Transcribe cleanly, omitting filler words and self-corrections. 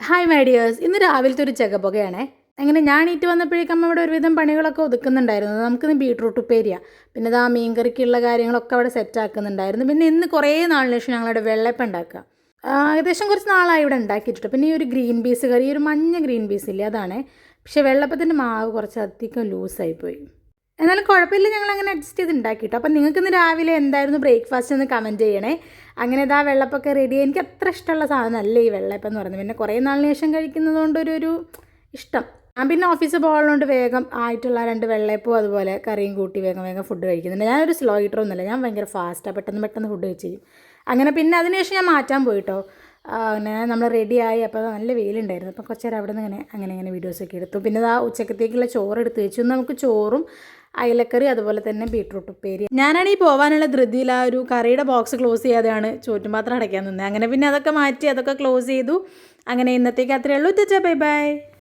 Hi my dears, ഇന്ന് രാവിലത്തെ ഒരു ജഗപുകയാണേ. അങ്ങനെ ഞാൻ എണീറ്റ് വന്നപ്പോഴേക്കും അമ്മ ഇവിടെ ഒരുവിധം പണികളൊക്കെ ഒതുക്കുന്നുണ്ടായിരുന്നു. നമുക്കിന്ന് ബീട്രൂട്ട് ഉപ്പേരിയാണ്. പിന്നെ ഇതാ മീൻകറിക്കുള്ള കാര്യങ്ങളൊക്കെ അവിടെ സെറ്റ് ആക്കുന്നുണ്ടായിരുന്നു. പിന്നെ ഇന്ന് കുറേ നാളിന് ശേഷം ഞങ്ങളുടെ വെള്ളപ്പം ഉണ്ടാക്കുക. ഏകദേശം കുറച്ച് നാളായി ഇവിടെ ഉണ്ടാക്കിയിട്ടുണ്ട്. പിന്നെ ഈ ഒരു ഗ്രീൻ പീസ് കറി, ഈ ഒരു മഞ്ഞ ഗ്രീൻ പീസ് ഇല്ലേ, അതാണ്. പക്ഷേ വെള്ളപ്പത്തിൻ്റെ മാവ് കുറച്ച് അധികം ലൂസായിപ്പോയി. എന്നാലും കുഴപ്പമില്ല, ഞങ്ങൾ അങ്ങനെ അഡ്ജസ്റ്റ് ചെയ്ത് ഉണ്ടാക്കിയിട്ടോ. അപ്പം നിങ്ങൾക്ക് ഇന്ന് രാവിലെ എന്തായിരുന്നു ബ്രേക്ക്ഫാസ്റ്റ് എന്ന് കമൻറ്റ് ചെയ്യണേ. അങ്ങനെ ഇതാ വെള്ളപ്പൊക്കെ റെഡി. എനിക്ക് അത്ര ഇഷ്ടമുള്ള സാധനമല്ല ഈ വെള്ളപ്പം എന്ന് പറയുന്നത്. പിന്നെ കുറേ നാളിന് ശേഷം കഴിക്കുന്നത് കൊണ്ടൊരു ഇഷ്ടം. ഞാൻ പിന്നെ ഓഫീസിൽ പോകുന്നതുകൊണ്ട് വേഗം ആയിട്ടുള്ള 2 വെള്ളയപ്പവും അതുപോലെ കറിയും കൂട്ടി വേഗം വേഗം ഫുഡ് കഴിക്കുന്നുണ്ട്. ഞാനൊരു സ്ലോ ഈറ്ററൊന്നുമില്ല, ഞാൻ ഭയങ്കര ഫാസ്റ്റാണ്, പെട്ടെന്ന് ഫുഡ് കഴിച്ച് ചെയ്യും. അങ്ങനെ പിന്നെ അതിനുശേഷം ഞാൻ മാറ്റാൻ പോയിട്ടോ. അങ്ങനെ നമ്മൾ റെഡിയായി. അപ്പോൾ നല്ല വെയിലുണ്ടായിരുന്നു. അപ്പോൾ കുറച്ച് നേരം അവിടെ നിന്ന് അങ്ങനെ വീഡിയോസൊക്കെ എടുത്തു. പിന്നെ ആ ഉച്ചക്കത്തേക്കുള്ള ചോറ് എടുത്ത് വെച്ചു. നമുക്ക് ചോറും അയലക്കറി അതുപോലെ തന്നെ ബീട്രൂട്ട് ഉപ്പേരി. ഞാനാണെങ്കിൽ പോകാനുള്ള ധൃതിയിൽ ആ ഒരു കറിയുടെ ബോക്സ് ക്ലോസ് ചെയ്യാതെയാണ് ചോറ്റുപാത്രം അടയ്ക്കാൻ നിന്നത്. അങ്ങനെ പിന്നെ അതൊക്കെ മാറ്റി അതൊക്കെ ക്ലോസ് ചെയ്തു. അങ്ങനെ ഇന്നത്തേക്ക് അത്രയേ ഉള്ളൂ. Bye bye.